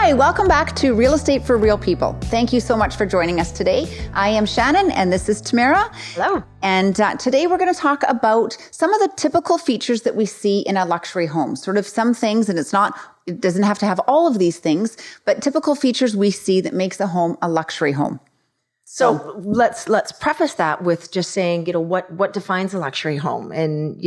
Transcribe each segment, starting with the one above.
Hi, welcome back to Real Estate for Real People. Thank you so much for joining us today. I am Shannon and this is Tamara. Hello. And today we're going to talk about some of the typical features that we see in a luxury home. Sort of some things, and it doesn't have to have all of these things, but typical features we see that makes a home a luxury home. So let's preface that with just saying, what defines a luxury home? And,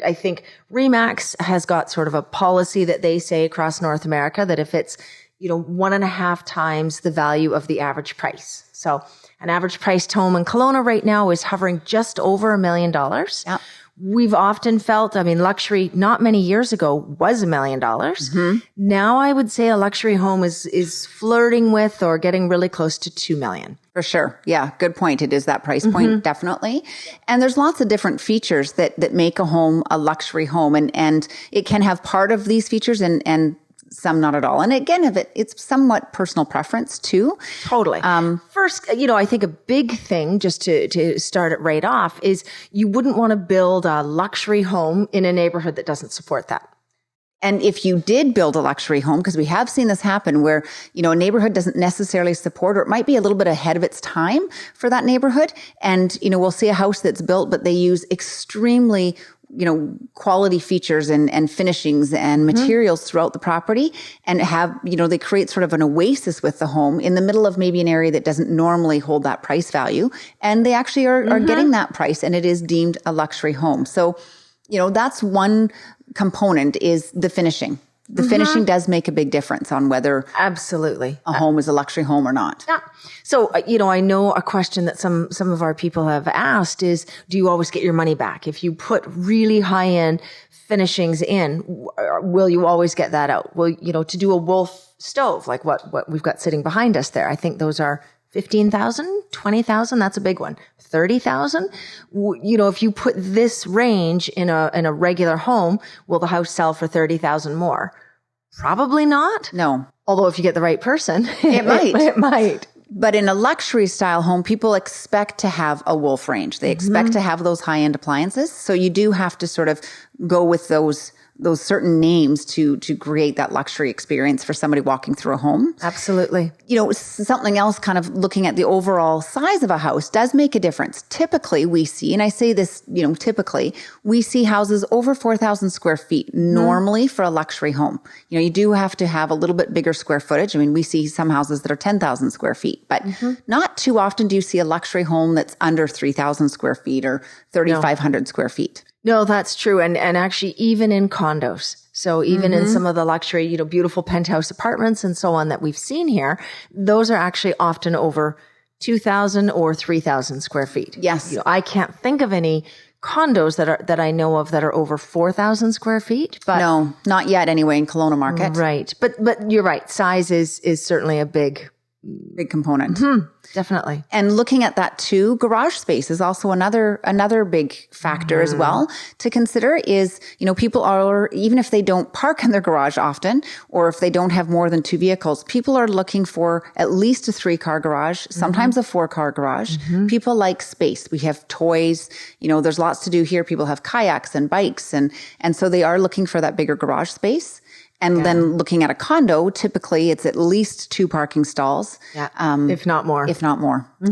I think RE/MAX has got sort of a policy that they say across North America that if it's, 1.5 times the value of the average price. So an average priced home in Kelowna right now is hovering just over $1 million. Yep. We've often felt, luxury not many years ago was $1 million. Mm-hmm. Now I would say a luxury home is flirting with or getting really close to $2 million. For sure. Yeah. Good point. It is that price point. Definitely. And there's lots of different features that make a home a luxury home. And it can have part of these features and some not at all. And again, it's somewhat personal preference too. Totally. First, I think a big thing just to start it right off is you wouldn't want to build a luxury home in a neighborhood that doesn't support that. And if you did build a luxury home, because we have seen this happen where, a neighborhood doesn't necessarily support, or it might be a little bit ahead of its time for that neighborhood. And, we'll see a house that's built, but they use extremely quality features and finishings and materials throughout the property and have, they create sort of an oasis with the home in the middle of maybe an area that doesn't normally hold that price value. And they actually are getting that price and it is deemed a luxury home. So, that's one component is the finishing. The finishing does make a big difference on whether absolutely a home is a luxury home or not. Yeah. So, I know a question that some of our people have asked is, do you always get your money back? If you put really high end finishings in, will you always get that out? Well, to do a Wolf stove, like what we've got sitting behind us there, I think those are 15,000, 20,000. That's a big one. 30,000. If you put this range in a regular home, will the house sell for 30,000 more? Probably not. No. Although if you get the right person, it might. It might. But in a luxury style home, people expect to have a Wolf range. They expect to have those high end appliances. So you do have to sort of go with those certain names to create that luxury experience for somebody walking through a home. Absolutely. Something else kind of looking at the overall size of a house does make a difference. Typically we see, and I say this, typically we see houses over 4,000 square feet normally for a luxury home. You do have to have a little bit bigger square footage. We see some houses that are 10,000 square feet, but not too often do you see a luxury home that's under 3,000 square feet or 3,500 square feet. No, that's true. And actually, even in condos. So even in some of the luxury, beautiful penthouse apartments and so on that we've seen here, those are actually often over 2,000 or 3,000 square feet. Yes. I can't think of any condos that I know of that are over 4,000 square feet. But no, not yet anyway in Kelowna market. Right. But you're right. Size is certainly a big component. Definitely. And looking at that too, garage space is also another big factor as well to consider is, people are, even if they don't park in their garage often, or if they don't have more than 2 vehicles, people are looking for at least a 3-car garage, sometimes a 4-car garage. People like space. We have toys, there's lots to do here. People have kayaks and bikes and so they are looking for that bigger garage space. And then looking at a condo, typically it's at least 2 parking stalls. Yeah. If not more.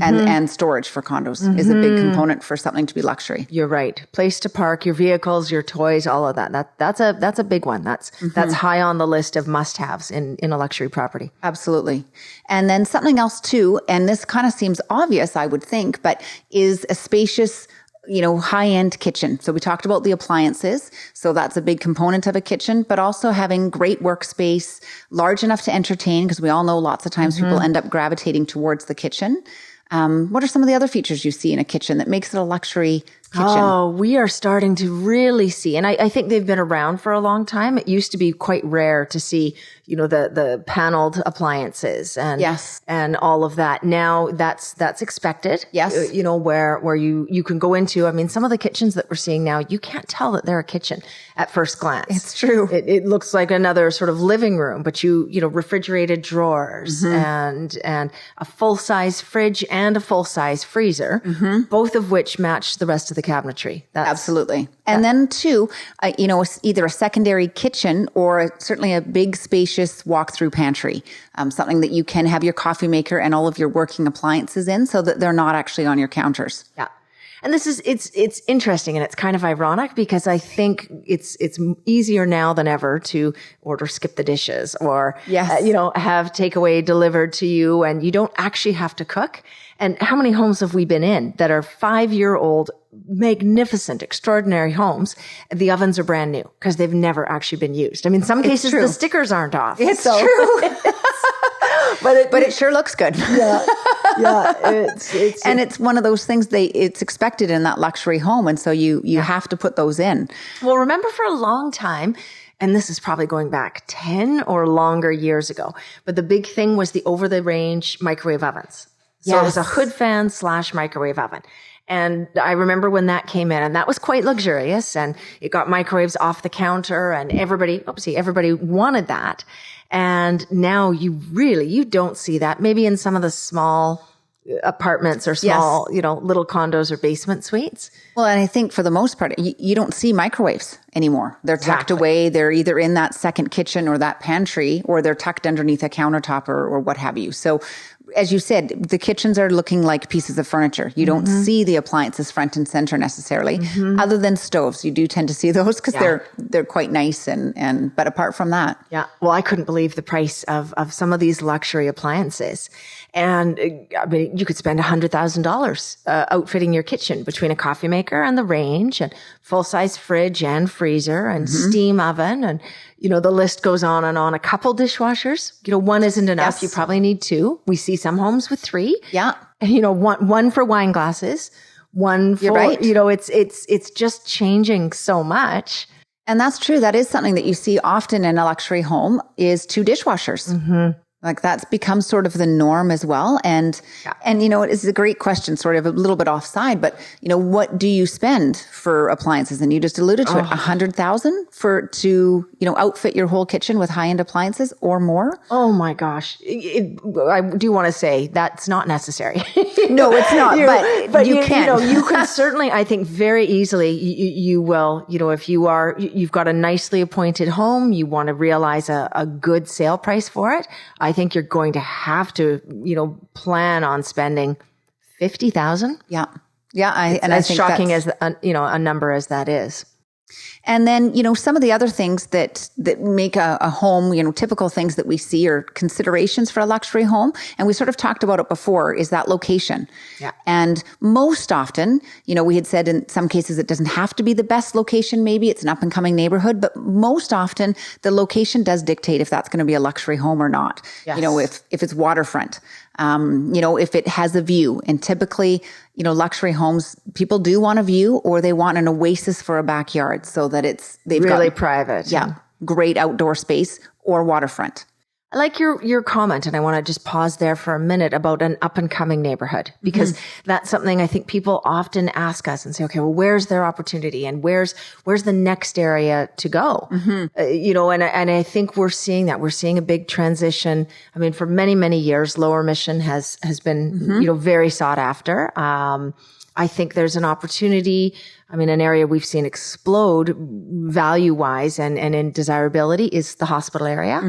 And storage for condos is a big component for something to be luxury. You're right. Place to park your vehicles, your toys, all of that. That's a big one. That's high on the list of must-haves in a luxury property. Absolutely. And then something else too, and this kind of seems obvious, I would think, but is a spacious high-end kitchen. So we talked about the appliances. So that's a big component of a kitchen, but also having great workspace, large enough to entertain, because we all know lots of times people end up gravitating towards the kitchen. What are some of the other features you see in a kitchen that makes it a luxury kitchen? Oh, we are starting to really see, and I think they've been around for a long time. It used to be quite rare to see, the paneled appliances and all of that. Now that's expected. Yes. Where you can go into, some of the kitchens that we're seeing now, you can't tell that they're a kitchen at first glance. It's true. It looks like another sort of living room, but refrigerated drawers and a full size fridge and a full size freezer, both of which match the rest of the cabinetry. Absolutely. And then too, either a secondary kitchen or certainly a big spacious walk-through pantry, something that you can have your coffee maker and all of your working appliances in so that they're not actually on your counters. Yeah. And it's interesting, and it's kind of ironic because I think it's easier now than ever to order skip the dishes or, have takeaway delivered to you, and you don't actually have to cook. And how many homes have we been in that are 5-year-old, magnificent, extraordinary homes? The ovens are brand new because they've never actually been used. I mean, in some cases the stickers aren't off. It's true. But it sure looks good. Yeah. And it's one of those things it's expected in that luxury home. And so you have to put those in. Well, remember for a long time, and this is probably going back 10 or longer years ago, but the big thing was the over-the-range microwave ovens. So it was a hood fan / microwave oven. And I remember when that came in, and that was quite luxurious, and it got microwaves off the counter, and everybody wanted that. And now you don't see that. Maybe in some of the small apartments or small, little condos or basement suites. Well, and I think for the most part, you don't see microwaves anymore. They're tucked away. They're either in that second kitchen or that pantry, or they're tucked underneath a countertop or what have you. So as you said, the kitchens are looking like pieces of furniture. You don't see the appliances front and center necessarily, other than stoves. You do tend to see those because they're quite nice. But apart from that. Yeah. Well, I couldn't believe the price of some of these luxury appliances. And I mean, you could spend $100,000 outfitting your kitchen between a coffee maker and the range and full-size fridge and freezer and steam oven. And, the list goes on and on. A couple dishwashers, one isn't enough. Yes. You probably need 2. We see some homes with 3. Yeah. And, one for wine glasses, one for, You're right. It's just changing so much. And that's true. That is something that you see often in a luxury home is 2 dishwashers. Mm-hmm. Like that's become sort of the norm as well. And it is a great question, sort of a little bit offside, but what do you spend for appliances? And you just alluded to it, $100,000 to outfit your whole kitchen with high-end appliances or more. Oh my gosh. I do want to say that's not necessary. No, it's not, but you can. You can certainly, I think very easily you will, if you've got a nicely appointed home, you want to realize a good sale price for it. I think you're going to have to, plan on spending $50,000. Yeah. Yeah. I think shocking as a number as that is. And then, some of the other things that make a home, typical things that we see or considerations for a luxury home. And we sort of talked about it before is that location. Yeah. And most often, we had said in some cases it doesn't have to be the best location. Maybe it's an up and coming neighborhood, but most often the location does dictate if that's going to be a luxury home or not. Yes. If it's waterfront, if it has a view. And typically, luxury homes, people do want a view or they want an oasis for a backyard so that they've really got private. Yeah. Great outdoor space or waterfront. I like your comment, and I want to just pause there for a minute about an up and coming neighborhood, because that's something I think people often ask us and say, okay, well, where's their opportunity and where's the next area to go? And I think we're seeing that. We're seeing a big transition. I mean, for many, many years, lower mission has been, very sought after. I think there's an opportunity. I mean, an area we've seen explode value-wise and in desirability is the hospital area.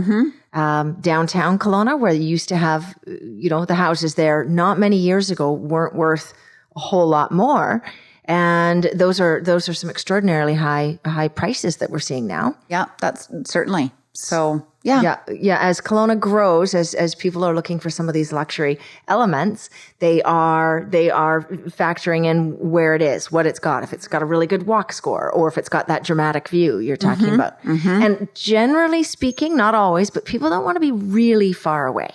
Downtown Kelowna, where you used to have, the houses there not many years ago weren't worth a whole lot more. And those are some extraordinarily high prices that we're seeing now. Yeah, that's certainly. So yeah. As Kelowna grows, as people are looking for some of these luxury elements, they are factoring in where it is, what it's got, if it's got a really good walk score, or if it's got that dramatic view you're talking about. And generally speaking, not always, but people don't want to be really far away.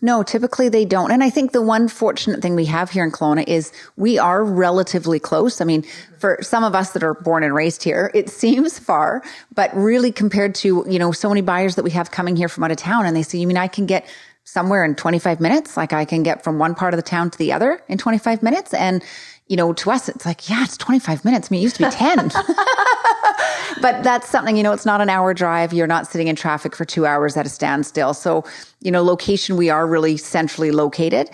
No, typically they don't. And I think the one fortunate thing we have here in Kelowna is we are relatively close. I mean, for some of us that are born and raised here, it seems far, but really compared to, so many buyers that we have coming here from out of town, and they say, you mean I can get somewhere in 25 minutes? Like I can get from one part of the town to the other in 25 minutes. And, to us, it's like, yeah, it's 25 minutes. I mean, it used to be 10. But that's something, it's not an hour drive. You're not sitting in traffic for 2 hours at a standstill. So, location, we are really centrally located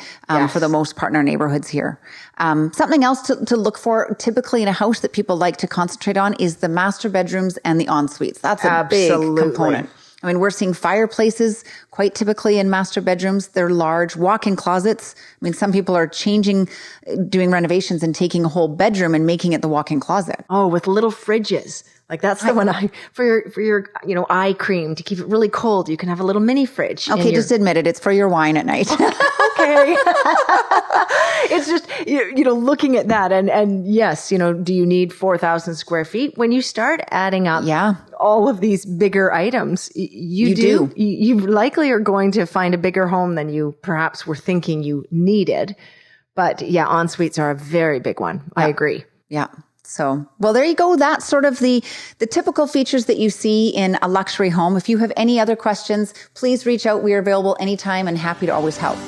for the most part in our neighborhoods here. Something else to look for typically in a house that people like to concentrate on is the master bedrooms and the en-suites. That's a big component. I mean, we're seeing fireplaces quite typically in master bedrooms. They're large walk-in closets. I mean, some people are doing renovations and taking a whole bedroom and making it the walk-in closet. Oh, with little fridges. Like that's the one for your eye cream to keep it really cold. You can have a little mini fridge. Okay, just admit it. It's for your wine at night. Okay. It's just, looking at that and yes, do you need 4,000 square feet? When you start adding up all of these bigger items, you do. You likely are going to find a bigger home than you perhaps were thinking you needed. But yeah, en-suites are a very big one. I agree. Yeah. So, well, there you go. That's sort of the typical features that you see in a luxury home. If you have any other questions, please reach out. We are available anytime and happy to always help.